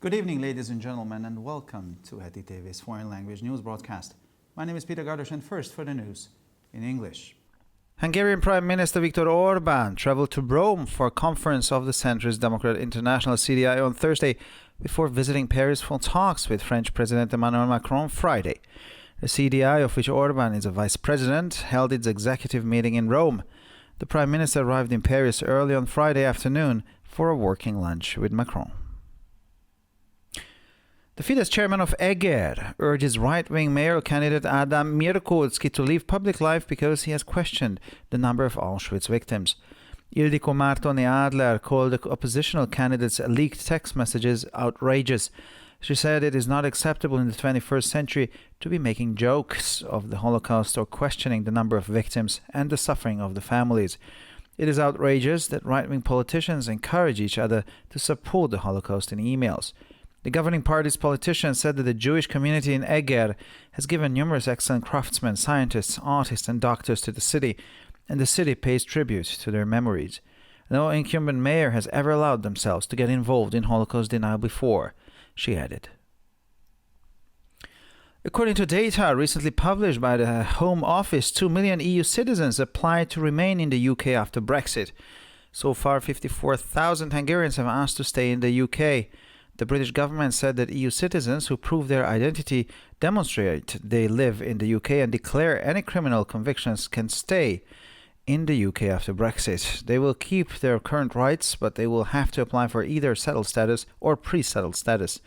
Good evening, ladies and gentlemen, and welcome to Heti TV's foreign language news broadcast. My name is Peter Gardos, and first for the news in English. Hungarian Prime Minister Viktor Orbán traveled to Rome for a conference of the centrist Democrat International CDI on Thursday before visiting Paris for talks with French President Emmanuel Macron Friday. The CDI, of which Orbán is a vice president, held its executive meeting in Rome. The Prime Minister arrived in Paris early on Friday afternoon for a working lunch with Macron. The Fidesz chairman of Eger urges right-wing mayor candidate Adam Mierkóczky to leave public life because he has questioned the number of Auschwitz victims. Ildikó Mártonyi Adler called the oppositional candidate's leaked text messages outrageous. She said it is not acceptable in the 21st century to be making jokes of the Holocaust or questioning the number of victims and the suffering of the families. It is outrageous that right-wing politicians encourage each other to support the Holocaust in emails. The governing party's politician said that the Jewish community in Eger has given numerous excellent craftsmen, scientists, artists and doctors to the city, and the city pays tribute to their memories. No incumbent mayor has ever allowed themselves to get involved in Holocaust denial before, she added. According to data recently published by the Home Office, 2 million EU citizens applied to remain in the UK after Brexit. So far, 54,000 Hungarians have asked to stay in the UK. The British government said that EU citizens who prove their identity, demonstrate they live in the UK and declare any criminal convictions can stay in the UK after Brexit. They will keep their current rights, but they will have to apply for either settled status or pre-settled status.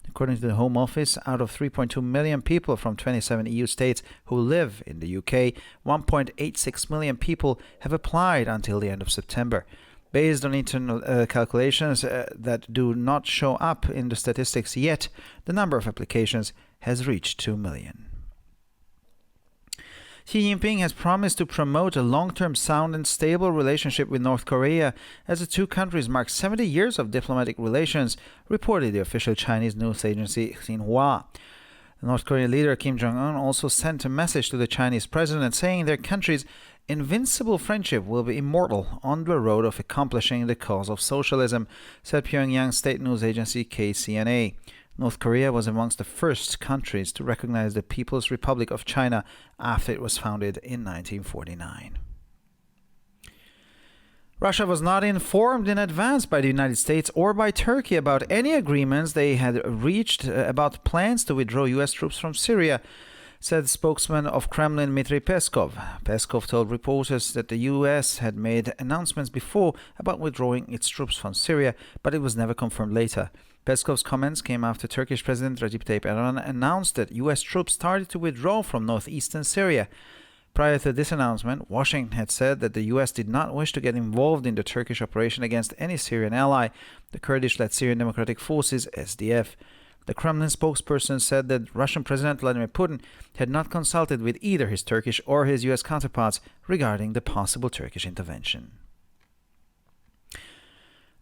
According to the Home Office, out of 3.2 million people from 27 EU states who live in the UK, 1.86 million people have applied until the end of September. Based on internal calculations that do not show up in the statistics yet, the number of applications has reached 2 million. Xi Jinping has promised to promote a long-term sound and stable relationship with North Korea as the two countries mark 70 years of diplomatic relations, reported the official Chinese news agency Xinhua. The North Korean leader Kim Jong-un also sent a message to the Chinese president saying their country's invincible friendship will be immortal on the road of accomplishing the cause of socialism, said Pyongyang state news agency KCNA. North Korea was amongst the first countries to recognize the People's Republic of China after it was founded in 1949. Russia was not informed in advance by the United States or by Turkey about any agreements they had reached about plans to withdraw U.S. troops from Syria, said spokesman of Kremlin Dmitry Peskov. Peskov told reporters that the U.S. had made announcements before about withdrawing its troops from Syria, but it was never confirmed later. Peskov's comments came after Turkish President Recep Tayyip Erdogan announced that U.S. troops started to withdraw from northeastern Syria. Prior to this announcement, Washington had said that the U.S. did not wish to get involved in the Turkish operation against any Syrian ally, the Kurdish-led Syrian Democratic Forces, SDF. The Kremlin spokesperson said that Russian President Vladimir Putin had not consulted with either his Turkish or his U.S. counterparts regarding the possible Turkish intervention.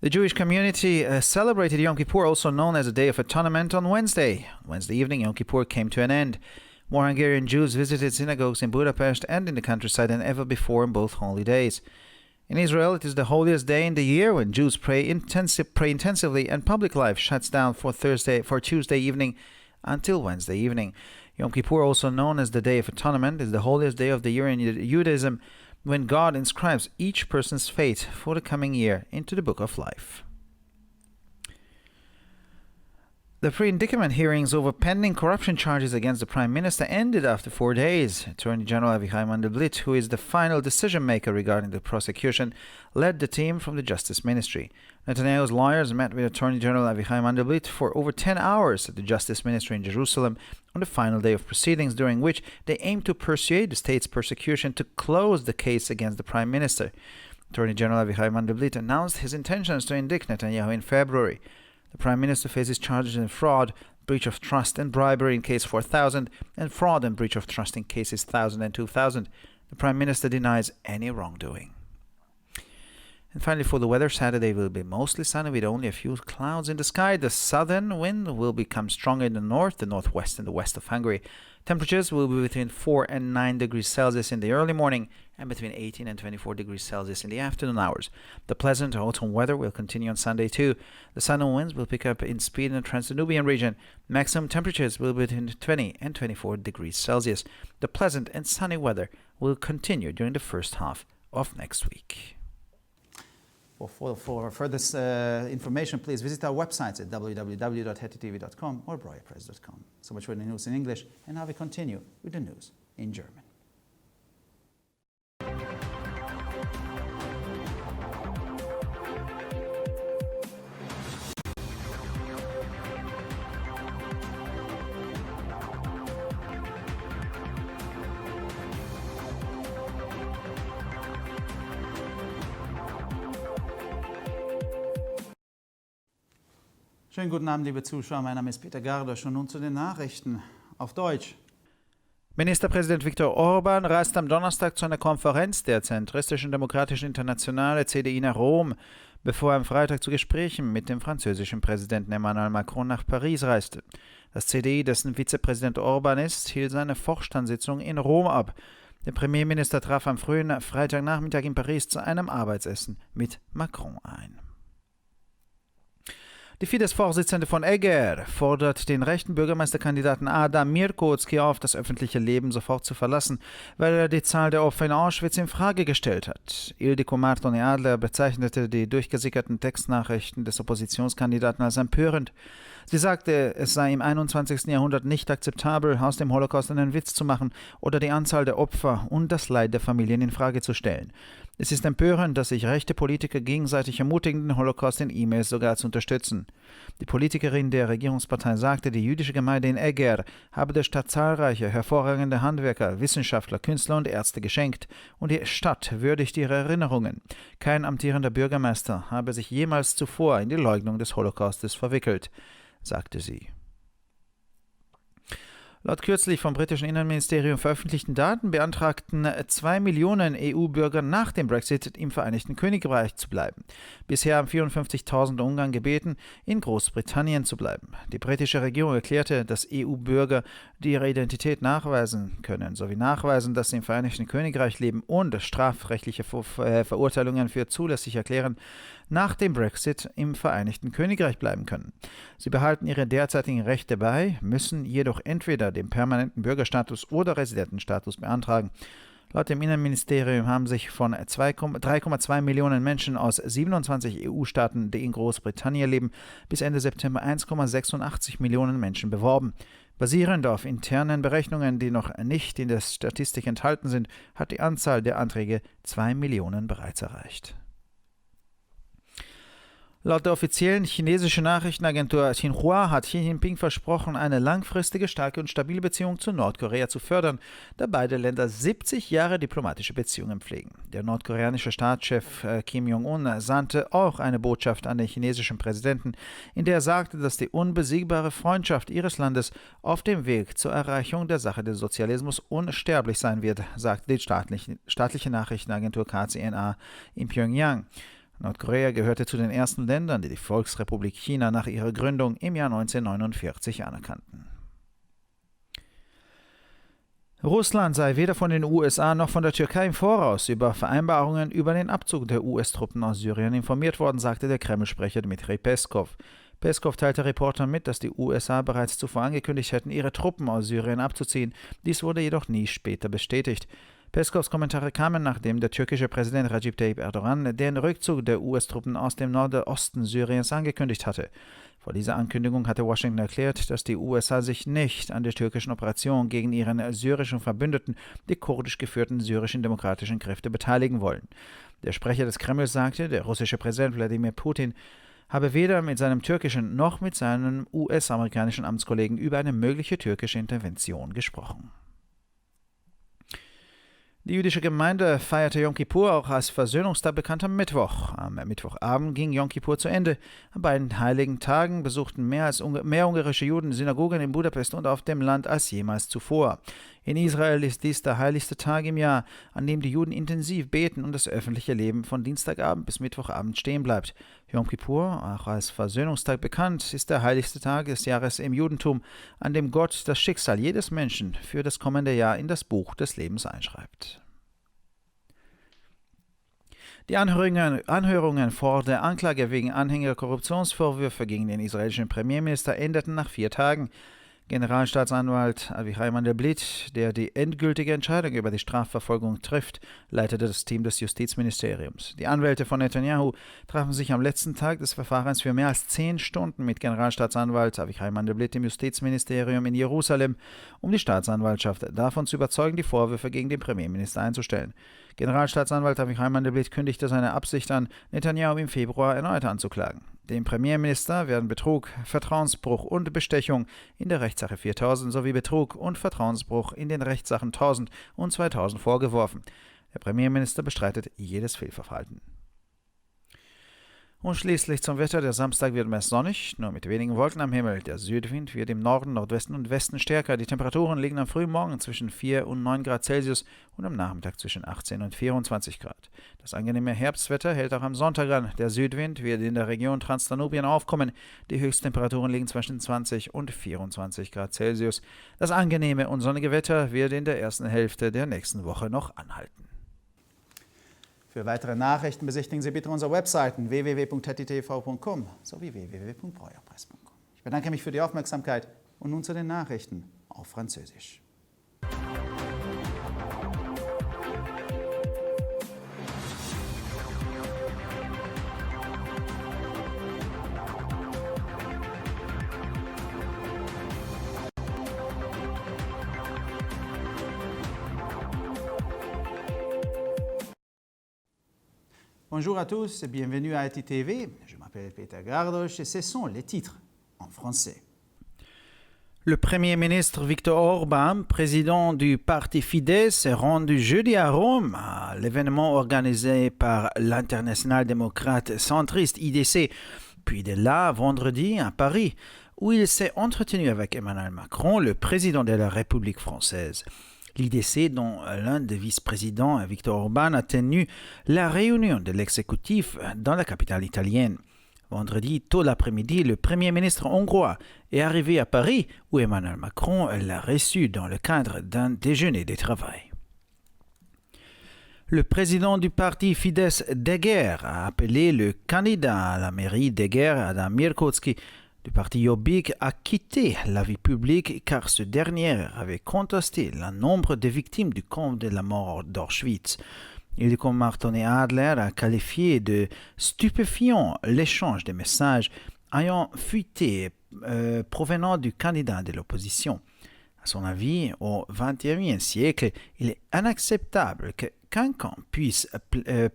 The Jewish community celebrated Yom Kippur, also known as the Day of Atonement, on Wednesday. Wednesday evening, Yom Kippur came to an end. More Hungarian Jews visited synagogues in Budapest and in the countryside than ever before on both holy days. In Israel, it is the holiest day in the year when Jews pray intensively, and public life shuts down for Tuesday evening until Wednesday evening. Yom Kippur, also known as the Day of Atonement, is the holiest day of the year in Judaism, when God inscribes each person's fate for the coming year into the book of life. The pre-indictment hearings over pending corruption charges against the Prime Minister ended after 4 days. Attorney General Avichai Mandelblit, who is the final decision-maker regarding the prosecution, led the team from the Justice Ministry. Netanyahu's lawyers met with Attorney General Avichai Mandelblit for over 10 hours at the Justice Ministry in Jerusalem on the final day of proceedings, during which they aimed to persuade the state's prosecution to close the case against the Prime Minister. Attorney General Avichai Mandelblit announced his intentions to indict Netanyahu in February. The Prime Minister faces charges in fraud, breach of trust and bribery in case 4000, and fraud and breach of trust in cases 1000 and 2000. The Prime Minister denies any wrongdoing. And finally, for the weather, Saturday will be mostly sunny with only a few clouds in the sky. The southern wind will become stronger in the north, the northwest, and the west of Hungary. Temperatures will be between 4 and 9 degrees Celsius in the early morning and between 18 and 24 degrees Celsius in the afternoon hours. The pleasant autumn weather will continue on Sunday too. The southern winds will pick up in speed in the Trans-Danubian region. Maximum temperatures will be between 20 and 24 degrees Celsius. The pleasant and sunny weather will continue during the first half of next week. For further information, please visit our websites at www.hettytv.com or broyerpress.com. So much for the news in English, and now we continue with the news in German. Schönen guten Abend, liebe Zuschauer. Mein Name ist Peter Gardosch und nun zu den Nachrichten auf Deutsch. Ministerpräsident Viktor Orban reist am Donnerstag zu einer Konferenz der Zentristischen Demokratischen Internationale CDI nach Rom, bevor er am Freitag zu Gesprächen mit dem französischen Präsidenten Emmanuel Macron nach Paris reiste. Das CDI, dessen Vizepräsident Orban ist, hielt seine Vorstandssitzung in Rom ab. Der Premierminister traf am frühen Freitagnachmittag in Paris zu einem Arbeitsessen mit Macron ein. Die Fidesz-Vorsitzende von Eger fordert den rechten Bürgermeisterkandidaten Adam Mirkocki auf, das öffentliche Leben sofort zu verlassen, weil er die Zahl der Opfer in Auschwitz in Frage gestellt hat. Ildiko Martoni-Adler bezeichnete die durchgesickerten Textnachrichten des Oppositionskandidaten als empörend. Sie sagte, es sei im 21. Jahrhundert nicht akzeptabel, aus dem Holocaust einen Witz zu machen oder die Anzahl der Opfer und das Leid der Familien in Frage zu stellen. Es ist empörend, dass sich rechte Politiker gegenseitig ermutigen, den Holocaust in E-Mails sogar zu unterstützen. Die Politikerin der Regierungspartei sagte, die jüdische Gemeinde in Eger habe der Stadt zahlreiche hervorragende Handwerker, Wissenschaftler, Künstler und Ärzte geschenkt und die Stadt würdigt ihre Erinnerungen. Kein amtierender Bürgermeister habe sich jemals zuvor in die Leugnung des Holocaustes verwickelt, sagte sie. Laut kürzlich vom britischen Innenministerium veröffentlichten Daten beantragten 2 Millionen EU-Bürger nach dem Brexit im Vereinigten Königreich zu bleiben. Bisher haben 54.000 Ungarn gebeten, in Großbritannien zu bleiben. Die britische Regierung erklärte, dass EU-Bürger, die ihre Identität nachweisen können, sowie nachweisen, dass sie im Vereinigten Königreich leben und strafrechtliche Verurteilungen für zulässig erklären, nach dem Brexit im Vereinigten Königreich bleiben können. Sie behalten ihre derzeitigen Rechte bei, müssen jedoch entweder den permanenten Bürgerstatus oder Residentenstatus beantragen. Laut dem Innenministerium haben sich von 3,2 Millionen Menschen aus 27 EU-Staaten, die in Großbritannien leben, bis Ende September 1,86 Millionen Menschen beworben. Basierend auf internen Berechnungen, die noch nicht in der Statistik enthalten sind, hat die Anzahl der Anträge 2 Millionen bereits erreicht. Laut der offiziellen chinesischen Nachrichtenagentur Xinhua hat Xi Jinping versprochen, eine langfristige, starke und stabile Beziehung zu Nordkorea zu fördern, da beide Länder 70 Jahre diplomatische Beziehungen pflegen. Der nordkoreanische Staatschef Kim Jong-un sandte auch eine Botschaft an den chinesischen Präsidenten, in der er sagte, dass die unbesiegbare Freundschaft ihres Landes auf dem Weg zur Erreichung der Sache des Sozialismus unsterblich sein wird, sagte die staatliche Nachrichtenagentur KCNA in Pyongyang. Nordkorea gehörte zu den ersten Ländern, die die Volksrepublik China nach ihrer Gründung im Jahr 1949 anerkannten. Russland sei weder von den USA noch von der Türkei im Voraus über Vereinbarungen über den Abzug der US-Truppen aus Syrien informiert worden, sagte der Kreml-Sprecher Dmitri Peskov. Peskov teilte Reportern mit, dass die USA bereits zuvor angekündigt hätten, ihre Truppen aus Syrien abzuziehen. Dies wurde jedoch nie später bestätigt. Peskovs Kommentare kamen, nachdem der türkische Präsident Recep Tayyip Erdogan den Rückzug der US-Truppen aus dem Nordosten Syriens angekündigt hatte. Vor dieser Ankündigung hatte Washington erklärt, dass die USA sich nicht an der türkischen Operation gegen ihren syrischen Verbündeten, die kurdisch geführten syrischen demokratischen Kräfte, beteiligen wollen. Der Sprecher des Kremls sagte, der russische Präsident Wladimir Putin habe weder mit seinem türkischen noch mit seinem US-amerikanischen Amtskollegen über eine mögliche türkische Intervention gesprochen. Die jüdische Gemeinde feierte Yom Kippur auch als Versöhnungstag bekannt am Mittwoch. Am Mittwochabend ging Yom Kippur zu Ende. An beiden heiligen Tagen besuchten mehr ungarische Juden Synagogen in Budapest und auf dem Land als jemals zuvor. In Israel ist dies der heiligste Tag im Jahr, an dem die Juden intensiv beten und das öffentliche Leben von Dienstagabend bis Mittwochabend stehen bleibt. Yom Kippur, auch als Versöhnungstag bekannt, ist der heiligste Tag des Jahres im Judentum, an dem Gott das Schicksal jedes Menschen für das kommende Jahr in das Buch des Lebens einschreibt. Die Anhörungen vor der Anklage wegen anhängiger Korruptionsvorwürfe gegen den israelischen Premierminister endeten nach 4 Tagen. Generalstaatsanwalt Avichai Mandelblit, der die endgültige Entscheidung über die Strafverfolgung trifft, leitete das Team des Justizministeriums. Die Anwälte von Netanyahu trafen sich am letzten Tag des Verfahrens für mehr als 10 Stunden mit Generalstaatsanwalt Avichai Mandelblit im Justizministerium in Jerusalem, um die Staatsanwaltschaft davon zu überzeugen, die Vorwürfe gegen den Premierminister einzustellen. Generalstaatsanwalt Avichai Mandelblit kündigte seine Absicht an, Netanyahu im Februar erneut anzuklagen. Dem Premierminister werden Betrug, Vertrauensbruch und Bestechung in der Rechtssache 4000 sowie Betrug und Vertrauensbruch in den Rechtssachen 1000 und 2000 vorgeworfen. Der Premierminister bestreitet jedes Fehlverhalten. Und schließlich zum Wetter. Der Samstag wird meist sonnig, nur mit wenigen Wolken am Himmel. Der Südwind wird im Norden, Nordwesten und Westen stärker. Die Temperaturen liegen am frühen Morgen zwischen 4 und 9 Grad Celsius und am Nachmittag zwischen 18 und 24 Grad. Das angenehme Herbstwetter hält auch am Sonntag an. Der Südwind wird in der Region Transdanubien aufkommen. Die Höchsttemperaturen liegen zwischen 20 und 24 Grad Celsius. Das angenehme und sonnige Wetter wird in der ersten Hälfte der nächsten Woche noch anhalten. Für weitere Nachrichten besichtigen Sie bitte unsere Webseiten www.ttv.com sowie www.breuerpresse.com. Ich bedanke mich für die Aufmerksamkeit und nun zu den Nachrichten auf Französisch. Bonjour à tous et bienvenue à ITV. Je m'appelle Peter Gardosch et ce sont les titres en français. Le Premier ministre Viktor Orban, président du parti Fidesz, s'est rendu jeudi à Rome à l'événement organisé par l'international démocrate centriste IDC, puis de là vendredi à Paris, où il s'est entretenu avec Emmanuel Macron, le président de la République française. L'IDC, dont l'un des vice-présidents, Viktor Orban, a tenu la réunion de l'exécutif dans la capitale italienne. Vendredi, tôt l'après-midi, le Premier ministre hongrois est arrivé à Paris, où Emmanuel Macron l'a reçu dans le cadre d'un déjeuner de travail. Le président du parti Fidesz Deger a appelé le candidat à la mairie Deger, Adam Mierkowski, du parti Jobbik a quitté la vie publique car ce dernier avait contesté le nombre de victimes du camp de la mort d'Auschwitz. Ildiko Martonnet-Adler a qualifié de stupéfiant l'échange de messages ayant fuité provenant du candidat de l'opposition. À son avis, au XXIe siècle, il est inacceptable que quelqu'un puisse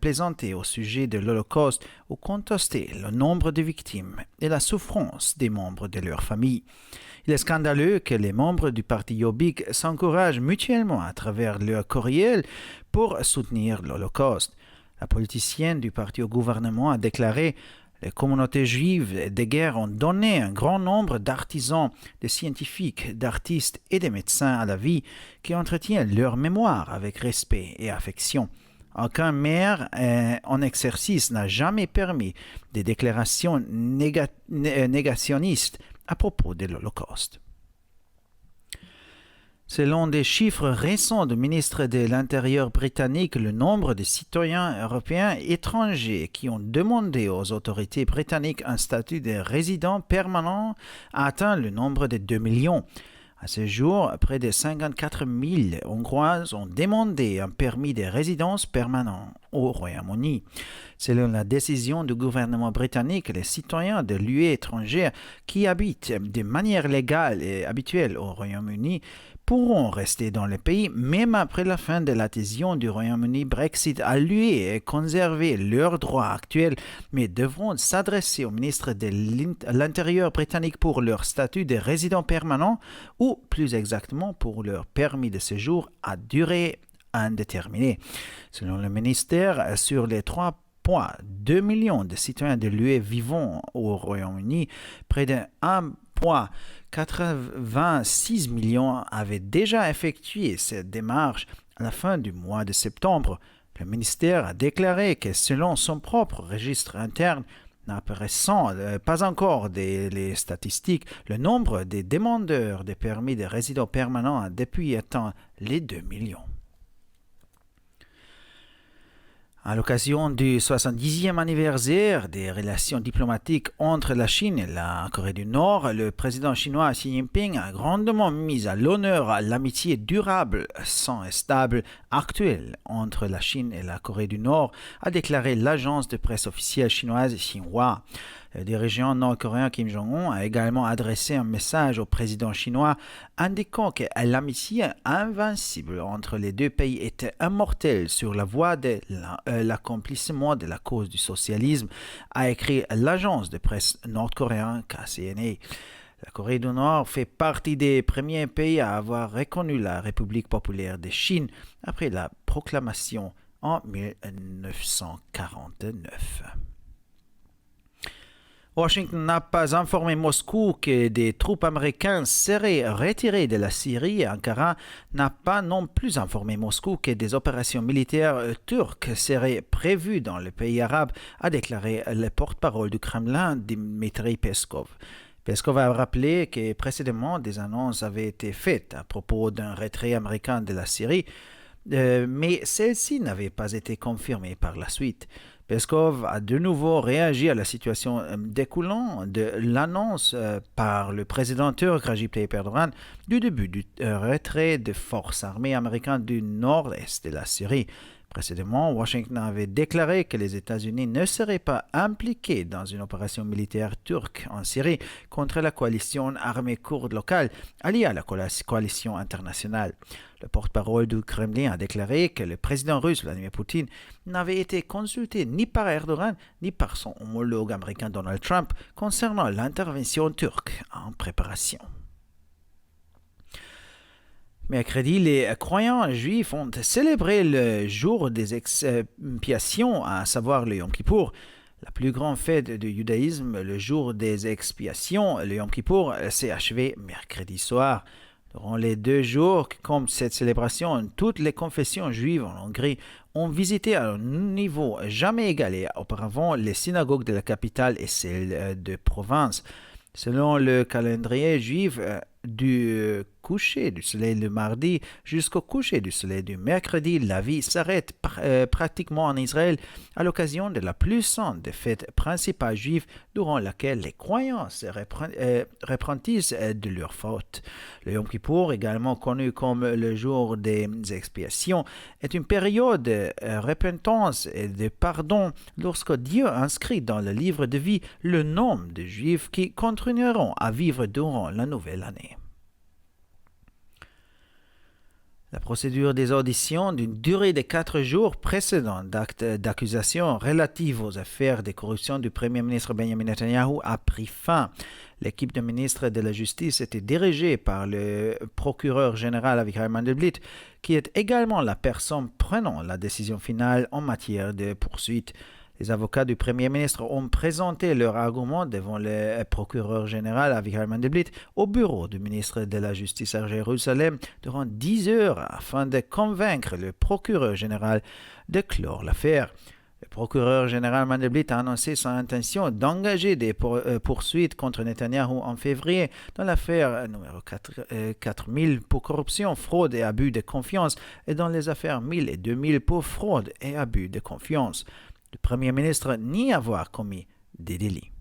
plaisanter au sujet de l'Holocauste ou contester le nombre de victimes et la souffrance des membres de leur famille. Il est scandaleux que les membres du parti Jobbik s'encouragent mutuellement à travers leur courriel pour soutenir l'Holocauste. La politicienne du parti au gouvernement a déclaré: les communautés juives de guerre ont donné un grand nombre d'artisans, de scientifiques, d'artistes et de médecins à la vie qui entretiennent leur mémoire avec respect et affection. Aucun maire en exercice n'a jamais permis des déclarations négationnistes à propos de l'Holocauste. Selon des chiffres récents du ministre de l'Intérieur britannique, le nombre de citoyens européens étrangers qui ont demandé aux autorités britanniques un statut de résident permanent a atteint le nombre de 2 millions. À ce jour, près de 54 000 Hongroises ont demandé un permis de résidence permanent au Royaume-Uni. Selon la décision du gouvernement britannique, les citoyens de l'UE étrangère qui habitent de manière légale et habituelle au Royaume-Uni pourront rester dans le pays même après la fin de l'adhésion du Royaume-Uni Brexit à l'UE et conserver leurs droits actuels, mais devront s'adresser au ministre de l'Intérieur britannique pour leur statut de résident permanent ou plus exactement pour leur permis de séjour à durée indéterminée. Selon le ministère, sur les 3,2 millions de citoyens de l'UE vivant au Royaume-Uni, près de poids. 86 millions avaient déjà effectué cette démarche à la fin du mois de septembre. Le ministère a déclaré que selon son propre registre interne, n'apparaissant pas encore les statistiques, le nombre des demandeurs de permis de résidence permanent a depuis atteint les 2 millions. À l'occasion du 70e anniversaire des relations diplomatiques entre la Chine et la Corée du Nord, le président chinois Xi Jinping a grandement mis à l'honneur l'amitié durable, saine et stable actuelle entre la Chine et la Corée du Nord, a déclaré l'agence de presse officielle chinoise Xinhua. Le dirigeant nord-coréen Kim Jong-un a également adressé un message au président chinois indiquant que l'amitié invincible entre les deux pays était immortelle sur la voie de l'accomplissement de la cause du socialisme, a écrit l'agence de presse nord-coréenne KCNA. La Corée du Nord fait partie des premiers pays à avoir reconnu la République populaire de Chine après la proclamation en 1949. Washington n'a pas informé Moscou que des troupes américaines seraient retirées de la Syrie et Ankara n'a pas non plus informé Moscou que des opérations militaires turques seraient prévues dans le pays arabe, a déclaré le porte-parole du Kremlin, Dmitry Peskov. Peskov a rappelé que précédemment des annonces avaient été faites à propos d'un retrait américain de la Syrie, mais celles-ci n'avaient pas été confirmées par la suite. Peskov a de nouveau réagi à la situation découlant de l'annonce par le président turc Recep Tayyip Erdogan du début du retrait des forces armées américaines du nord-est de la Syrie. Précédemment, Washington avait déclaré que les États-Unis ne seraient pas impliqués dans une opération militaire turque en Syrie contre la coalition armée kurde locale alliée à la coalition internationale. Le porte-parole du Kremlin a déclaré que le président russe Vladimir Poutine n'avait été consulté ni par Erdogan ni par son homologue américain Donald Trump concernant l'intervention turque en préparation. Mercredi, les croyants juifs ont célébré le jour des expiations, à savoir le Yom Kippour. La plus grande fête du judaïsme, le jour des expiations, le Yom Kippour, s'est achevé mercredi soir. Durant les 2 jours, comme cette célébration, toutes les confessions juives en Hongrie ont visité à un niveau jamais égalé auparavant les synagogues de la capitale et celles de province. Selon le calendrier juif, du coucher du soleil le mardi jusqu'au coucher du soleil du mercredi, la vie s'arrête pratiquement en Israël à l'occasion de la plus sainte des fêtes principales juives durant laquelle les croyants se repentissent de leurs fautes. Le Yom Kippour, également connu comme le jour des expiations, est une période de repentance et de pardon lorsque Dieu inscrit dans le livre de vie le nom des Juifs qui continueront à vivre durant la nouvelle année. La procédure des auditions d'une durée de 4 jours précédant d'actes d'accusation relatifs aux affaires de corruption du Premier ministre Benjamin Netanyahu a pris fin. L'équipe de ministres de la Justice était dirigée par le procureur général Avichai Mandelblit, qui est également la personne prenant la décision finale en matière de poursuite. Les avocats du Premier ministre ont présenté leurs arguments devant le procureur général Avichai Mandelblit au bureau du ministre de la Justice à Jérusalem durant 10 heures afin de convaincre le procureur général de clore l'affaire. Le procureur général Mandelblit a annoncé son intention d'engager des poursuites contre Netanyahou en février dans l'affaire numéro 4000 pour corruption, fraude et abus de confiance et dans les affaires 1000 et 2000 pour fraude et abus de confiance. Le Premier ministre nie avoir commis des délits.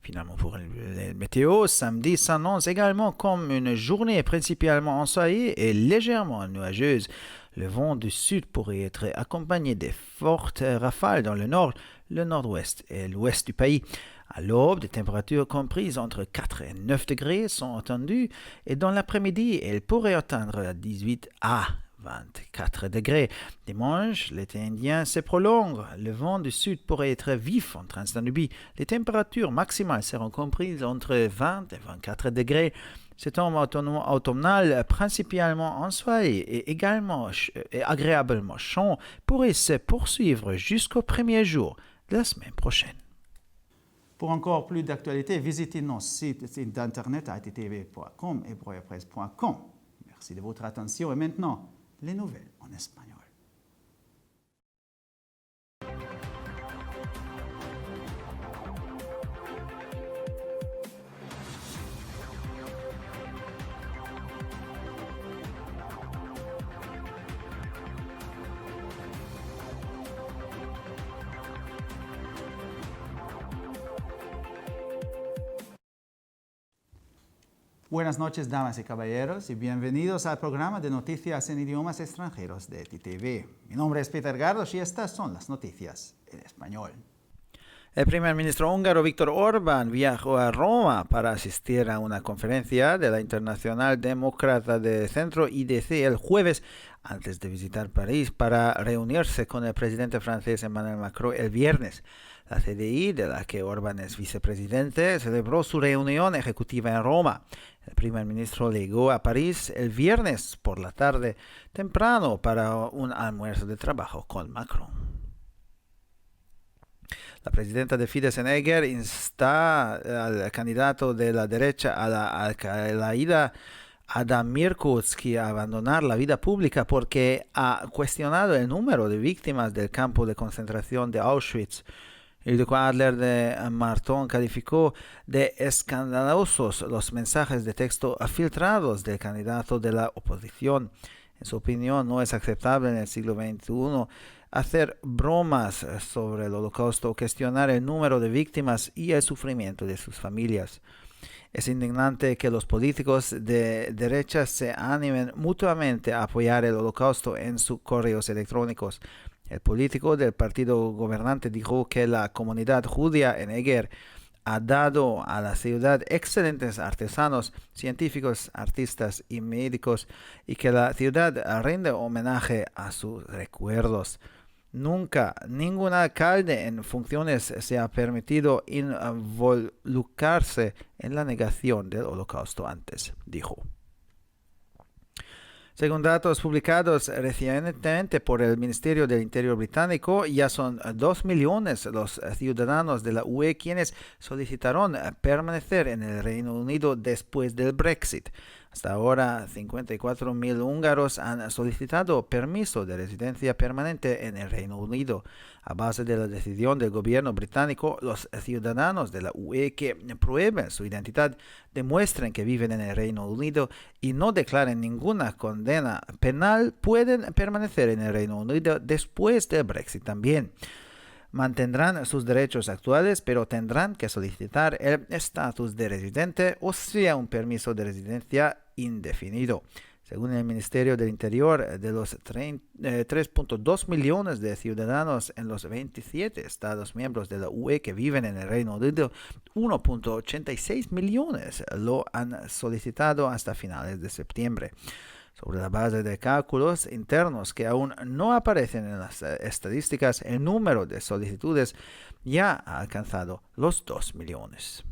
Finalement, pour les météos, samedi s'annonce également comme une journée principalement ensoleillée et légèrement nuageuse. Le vent du sud pourrait être accompagné de fortes rafales dans le nord, le nord-ouest et l'ouest du pays. À l'aube, des températures comprises entre 4 et 9 degrés sont attendues et dans l'après-midi, elles pourraient atteindre 18 à 24 degrés. Dimanche, l'été indien se prolonge. Le vent du sud pourrait être vif en Transdanubie. Les températures maximales seront comprises entre 20 et 24 degrés. Cet temps automnal, principalement ensoleillé et également agréablement chaud, pourrait se poursuivre jusqu'au premier jour de la semaine prochaine. Pour encore plus d'actualités, visitez nos sites d'internet ittv.com et broyapresse.com. Merci de votre attention et maintenant, les nouvelles en espagnol. Buenas noches, damas y caballeros, y bienvenidos al programa de noticias en idiomas extranjeros de ETV. Mi nombre es Peter Gardos y estas son las noticias en español. El primer ministro húngaro Viktor Orbán viajó a Roma para asistir a una conferencia de la Internacional Demócrata de Centro IDC el jueves, antes de visitar París para reunirse con el presidente francés Emmanuel Macron el viernes. La CDI, de la que Orbán es vicepresidente, celebró su reunión ejecutiva en Roma. El primer ministro llegó a París el viernes por la tarde temprano para un almuerzo de trabajo con Macron. La presidenta de Fidesz en Eger insta al candidato de la derecha a la Al-Qaeda, Adam Mirkutski, a abandonar la vida pública porque ha cuestionado el número de víctimas del campo de concentración de Auschwitz. Ildiko Adler de Marton calificó de escandalosos los mensajes de texto filtrados del candidato de la oposición. En su opinión, no es aceptable en el siglo XXI hacer bromas sobre el Holocausto o cuestionar el número de víctimas y el sufrimiento de sus familias. Es indignante que los políticos de derecha se animen mutuamente a apoyar el Holocausto en sus correos electrónicos. El político del partido gobernante dijo que la comunidad judía en Eger ha dado a la ciudad excelentes artesanos, científicos, artistas y médicos y que la ciudad rinde homenaje a sus recuerdos. Nunca ningún alcalde en funciones se ha permitido involucrarse en la negación del Holocausto antes, dijo. Según datos publicados recientemente por el Ministerio del Interior británico, ya son 2 millones los ciudadanos de la UE quienes solicitaron permanecer en el Reino Unido después del Brexit. Hasta ahora, 54.000 húngaros han solicitado permiso de residencia permanente en el Reino Unido. A base de la decisión del gobierno británico, los ciudadanos de la UE que prueben su identidad, demuestren que viven en el Reino Unido y no declaren ninguna condena penal, pueden permanecer en el Reino Unido después del Brexit también. Mantendrán sus derechos actuales, pero tendrán que solicitar el estatus de residente, o sea, un permiso de residencia indefinido. Según el Ministerio del Interior, de los 3.2 millones de ciudadanos en los 27 Estados miembros de la UE que viven en el Reino Unido, 1.86 millones lo han solicitado hasta finales de septiembre. Sobre la base de cálculos internos que aún no aparecen en las estadísticas, el número de solicitudes ya ha alcanzado los 2 millones.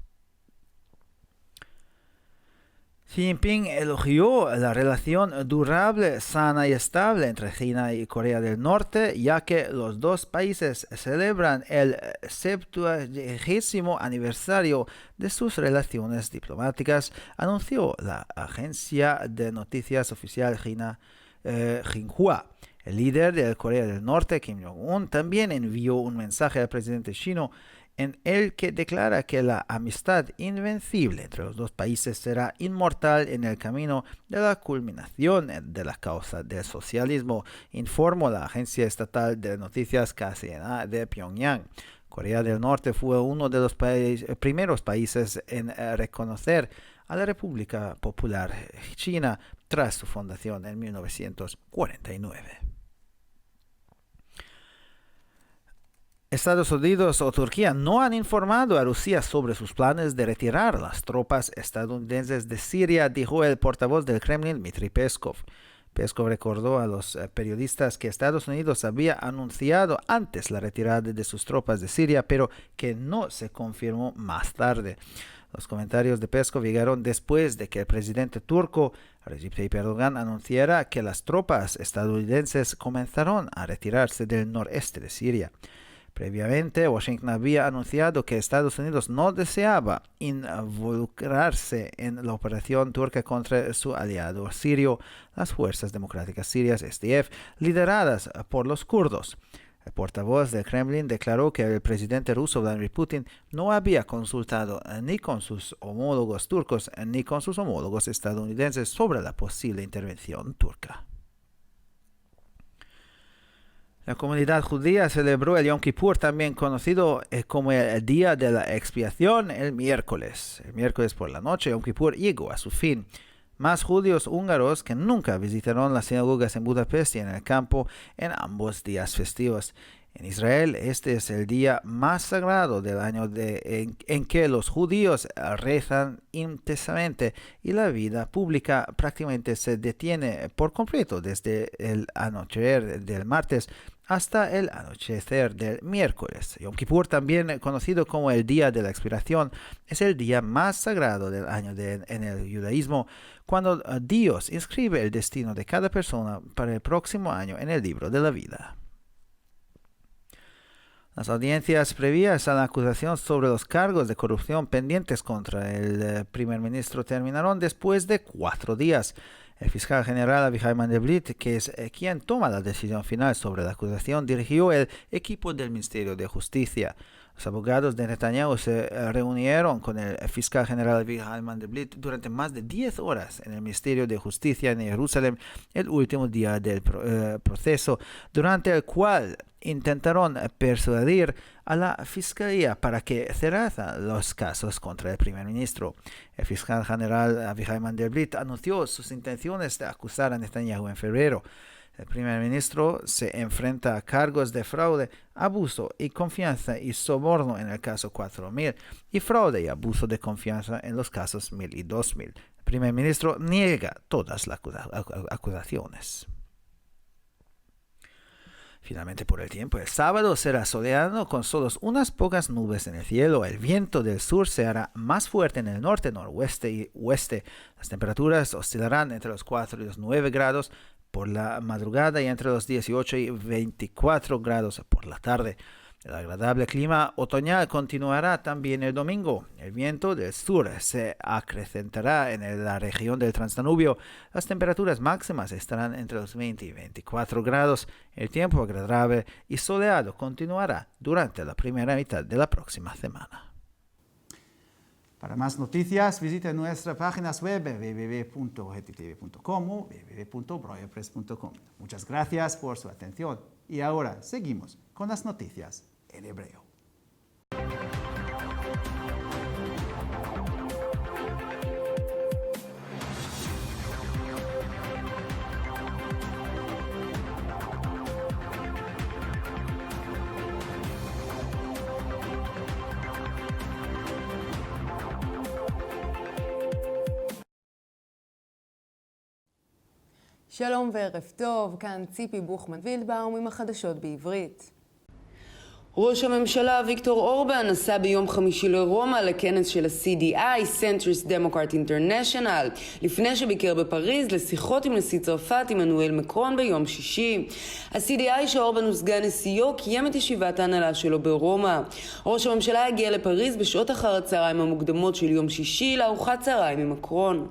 Xi Jinping elogió la relación durable, sana y estable entre China y Corea del Norte, ya que los dos países celebran el 70º aniversario de sus relaciones diplomáticas, anunció la agencia de noticias oficial china Xinhua. El líder de Corea del Norte, Kim Jong-un, también envió un mensaje al presidente chino en el que declara que la amistad invencible entre los dos países será inmortal en el camino de la culminación de la causa del socialismo, informó la agencia estatal de noticias KCNA de Pyongyang. Corea del Norte fue uno de los primeros países en reconocer a la República Popular China tras su fundación en 1949. Estados Unidos o Turquía no han informado a Rusia sobre sus planes de retirar las tropas estadounidenses de Siria, dijo el portavoz del Kremlin, Dmitry Peskov. Peskov recordó a los periodistas que Estados Unidos había anunciado antes la retirada de sus tropas de Siria, pero que no se confirmó más tarde. Los comentarios de Peskov llegaron después de que el presidente turco Recep Tayyip Erdogan anunciara que las tropas estadounidenses comenzaron a retirarse del noreste de Siria. Previamente, Washington había anunciado que Estados Unidos no deseaba involucrarse en la operación turca contra su aliado sirio, las Fuerzas Democráticas Sirias, SDF, lideradas por los kurdos. El portavoz del Kremlin declaró que el presidente ruso Vladimir Putin no había consultado ni con sus homólogos turcos ni con sus homólogos estadounidenses sobre la posible intervención turca. La comunidad judía celebró el Yom Kippur, también conocido como el Día de la Expiación, el miércoles. El miércoles por la noche, Yom Kippur llegó a su fin. Más judíos húngaros que nunca visitaron las sinagogas en Budapest y en el campo en ambos días festivos. En Israel, este es el día más sagrado del año en que los judíos rezan intensamente y la vida pública prácticamente se detiene por completo desde el anochecer del martes hasta el anochecer del miércoles. Yom Kippur, también conocido como el Día de la Expiación, es el día más sagrado del año en el judaísmo, cuando Dios inscribe el destino de cada persona para el próximo año en el libro de la vida. Las audiencias previas a la acusación sobre los cargos de corrupción pendientes contra el primer ministro terminaron después de 4 días. El fiscal general Avichai Mandelblit, que es quien toma la decisión final sobre la acusación, dirigió el equipo del Ministerio de Justicia. Los abogados de Netanyahu se reunieron con el fiscal general Avichai Mandelblit durante más de 10 horas en el Ministerio de Justicia en Jerusalén el último día del proceso, durante el cual intentaron persuadir a la fiscalía para que cerrara los casos contra el primer ministro. El fiscal general Avichai Mandelblit anunció sus intenciones de acusar a Netanyahu en febrero. El primer ministro se enfrenta a cargos de fraude, abuso y confianza y soborno en el caso 4000 y fraude y abuso de confianza en los casos 1000 y 2000. El primer ministro niega todas las acusaciones. Finalmente, por el tiempo, el sábado será soleado con solo unas pocas nubes en el cielo. El viento del sur se hará más fuerte en el norte, noroeste y oeste. Las temperaturas oscilarán entre los 4 y los 9 grados por la madrugada y entre los 18 y 24 grados por la tarde. El agradable clima otoñal continuará también el domingo. El viento del sur se acrecentará en la región del Transdanubio. Las temperaturas máximas estarán entre los 20 y 24 grados. El tiempo agradable y soleado continuará durante la primera mitad de la próxima semana. Para más noticias, visite nuestras páginas web www.ogtv.com o www.broyerpress.com. Muchas gracias por su atención. Y ahora seguimos con las noticias en hebreo. שלום וערב טוב, כאן ציפי בוכמן וילדבאום עם החדשות בעברית. ראש הממשלה ויקטור אורבן נסע ביום חמישי לרומא לכנס של ה-CDI, Centrist Democrat International, לפני שביקר בפריז לשיחות עם נשיא צרפת עמנואל מקרון ביום שישי. ה-CDI שאורבן הוא סגן נשיאו קיים את ישיבת ההנהלה שלו ברומא. ראש הממשלה הגיע לפריז בשעות אחר הצהריים המוקדמות של יום שישי לארוחת צהריים עם מקרון.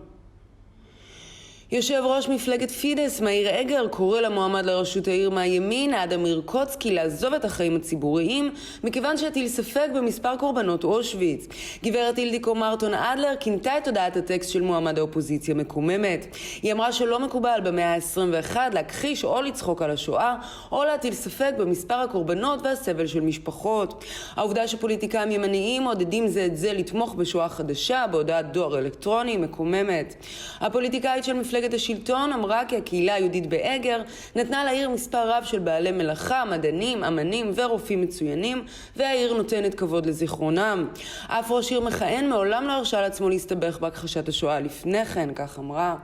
יושב ראש מפלגת פידס, מאיר אגר, קורא למועמד לראשות העיר מהימין, אדם מירקוצקי, לעזוב את החיים הציבוריים, מכיוון שהטיל ספק במספר קורבנות אושוויץ. גברת אילדיקו מרטון אדלר כינתה את הודעת הטקסט של מועמד האופוזיציה מקוממת. היא אמרה שלא מקובל במאה ה-21 להכחיש או לצחוק על השואה, או להטיל ספק במספר הקורבנות והסבל של משפחות. העובדה שפוליטיקאים ימניים מעודדים זה את זה לתמוך בשואה חדשה, בהודעת דואר אלקטרוני, מקוממת. הפוליטיקאית של מפלגת השלטון אמרה כי הקהילה היהודית באגר נתנה לעיר מספר רב של בעלי מלאכה, מדענים, אמנים ורופאים מצוינים, והעיר נותנת כבוד לזיכרונם. אף ראש עיר מכהן מעולם לא הרשה לעצמו להסתבך בהכחשת השואה לפני כן, כך אמרה.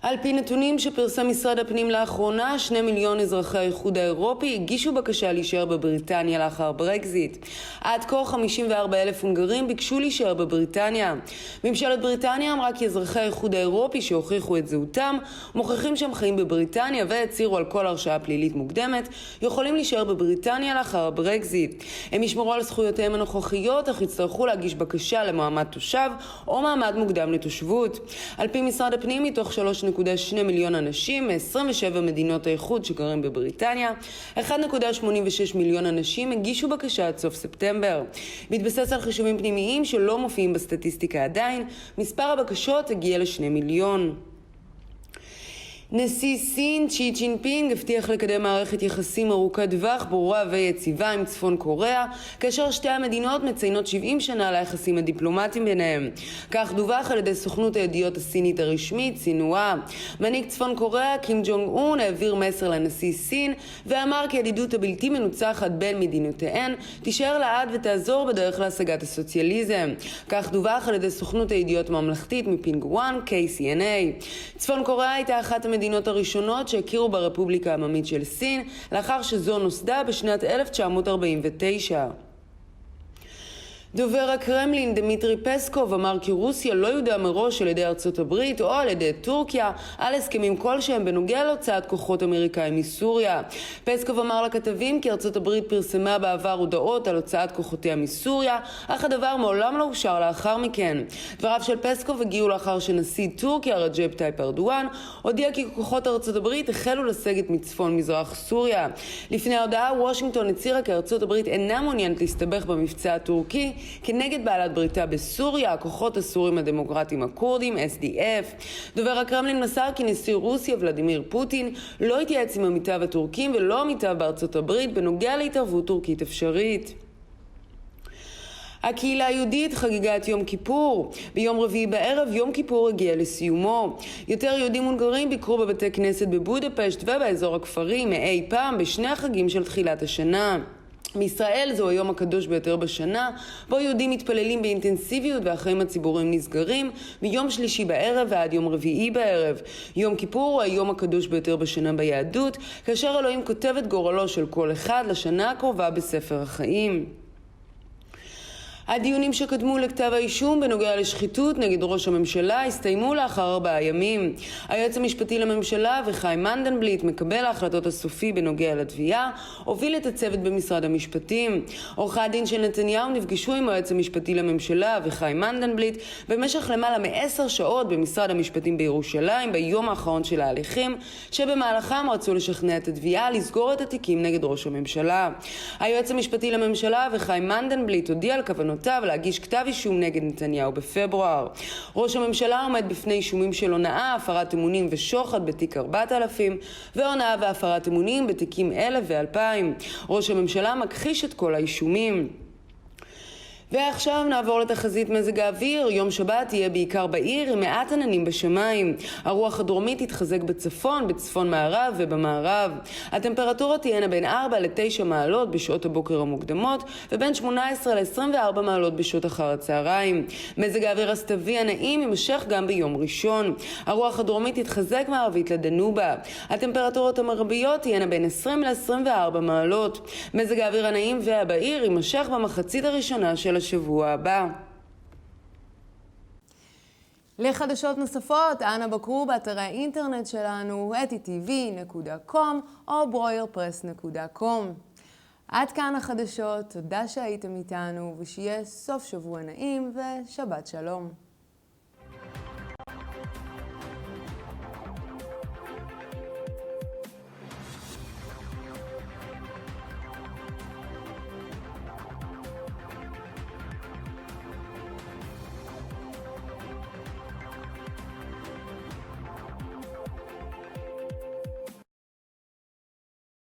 על פי נתונים שפרסם משרד הפנים לאחרונה, 2 מיליון אזרחי האיחוד האירופי הגישו בקשה להישאר בבריטניה לאחר ברקזיט. עד כה 54,000 הונגרים ביקשו להישאר בבריטניה. ממשלת בריטניה אמרה כי אזרחי האיחוד האירופי שהוכיחו את זהותם, מוכיחים שהם חיים בבריטניה והצהירו על כל הרשעה פלילית מוקדמת, יכולים להישאר בבריטניה לאחר הברקזיט. הם ישמרו על זכויותיהם הנוכחיות, אך יצטרכו להגיש בקשה למעמד תושב או מעמד מוקדם לתושבות. על פי משרד הפנים, מתוך 3.2 מיליון אנשים מ-27 מדינות האיחוד שגרים בבריטניה, 1.86 מיליון אנשים הגישו בקשה עד סוף ספטמבר. בהתבסס על חישובים פנימיים שלא מופיעים בסטטיסטיקה עדיין, מספר הבקשות הגיע ל2 מיליון. נשיא סין צ'י ג'ינפינג הבטיח לקדם מערכת יחסים ארוכת טווח, ברורה ויציבה עם צפון קוריאה, כאשר שתי המדינות מציינות 70 שנה ליחסים הדיפלומטיים ביניהם. כך דווח על ידי סוכנות הידיעות הסינית הרשמית, סינהואה. מנהיג צפון קוריאה קים ג'ונג און העביר מסר לנשיא סין ואמר כי הידידות הבלתי מנוצחת בין מדינותיהן תישאר לעד ותעזור בדרך להשגת הסוציאליזם. כך דווח על ידי סוכנות הידיעות הממלכתית מפינגוואן, KCNA. צפון קוריאה הייתה אחת המדינות הראשונות שהכירו ברפובליקה העממית של סין, לאחר שזו נוסדה בשנת 1949. דובר הקרמלין דמיטרי פסקוב אמר כי רוסיה לא יודעה מראש על ידי ארצות הברית או על ידי טורקיה על הסכמים כלשהם בנוגע להוצאת כוחות אמריקאים מסוריה. פסקוב אמר לכתבים כי ארצות הברית פרסמה בעבר הודעות על הוצאת כוחותיה מסוריה, אך הדבר מעולם לא אושר לאחר מכן. דבריו של פסקוב הגיעו לאחר שנשיא טורקיה רג'פ טייפ ארדואן הודיע כי כוחות ארצות הברית החלו לסגת מצפון מזרח סוריה. לפני ההודעה, וושינגטון הצהירה כי ארצות הברית אינה מעוניינת להסתבך במבצע הטורקי כנגד בעלת בריתה בסוריה, הכוחות הסורים הדמוקרטיים הכורדים, SDF. דובר הקרמלין מסר כי נשיא רוסיה ולדימיר פוטין לא התייעץ עם עמיתיו הטורקים ולא עמיתיו בארצות הברית בנוגע להתערבות טורקית אפשרית. הקהילה היהודית חגגה את יום כיפור. ביום רביעי בערב יום כיפור הגיע לסיומו. יותר יהודים הונגרים ביקרו בבתי כנסת בבודפשט ובאזור הכפרי מאי פעם בשני החגים של תחילת השנה. בישראל זהו היום הקדוש ביותר בשנה, בו יהודים מתפללים באינטנסיביות והחיים הציבוריים נסגרים מיום שלישי בערב ועד יום רביעי בערב. יום כיפור הוא היום הקדוש ביותר בשנה ביהדות, כאשר אלוהים כותב את גורלו של כל אחד לשנה הקרובה בספר החיים. הדיונים שקדמו לכתב האישום בנוגע לשחיתות נגד ראש הממשלה הסתיימו לאחר 4 ימים. היועץ המשפטי לממשלה וחיים מנדלבליט, מקבל ההחלטות הסופי בנוגע לתביעה, הוביל את הצוות במשרד המשפטים. עורכי הדין של נתניהו נפגשו עם היועץ המשפטי לממשלה וחיים מנדלבליט במשך למעלה מ10 שעות במשרד המשפטים בירושלים ביום האחרון של ההליכים, שבמהלכם רצו לשכנע את התביעה לסגור את התיקים נגד ראש הממשלה. היועץ המשפטי לממשלה וחיים מנדלבליט הודיע על כוונות להגיש כתב אישום נגד נתניהו בפברואר. ראש הממשלה עומד בפני אישומים של הונאה, הפרת אמונים ושוחד בתיק 4000, והונאה והפרת אמונים בתיקים 1000 ו-2000. ראש הממשלה מכחיש את כל האישומים. ועכשיו נעבור לתחזית מזג האוויר. יום שבת יהיה בעיקר בעיר עם מעט עננים בשמיים. הרוח הדרומית תתחזק בצפון, בצפון מערב ובמערב. הטמפרטורות תהיינה בין 4 ל-9 מעלות בשעות הבוקר המוקדמות, ובין 18 ל-24 מעלות בשעות אחר הצהריים. מזג האוויר הסתווי הנעים יימשך גם ביום ראשון. הרוח הדרומית תתחזק מערבית לדנובה. הטמפרטורות המרביות תהיינה בין 20 ל-24 מעלות. מזג האוויר הנעים והבעיר יימשך במחצית הראשונה של השבוע הבא. לחדשות נוספות, אנא בקרו באתרי האינטרנט שלנו etitv.com או broyerpress.com. עד כאן החדשות, תודה שהייתם איתנו ושיהיה סוף שבוע נעים ושבת שלום.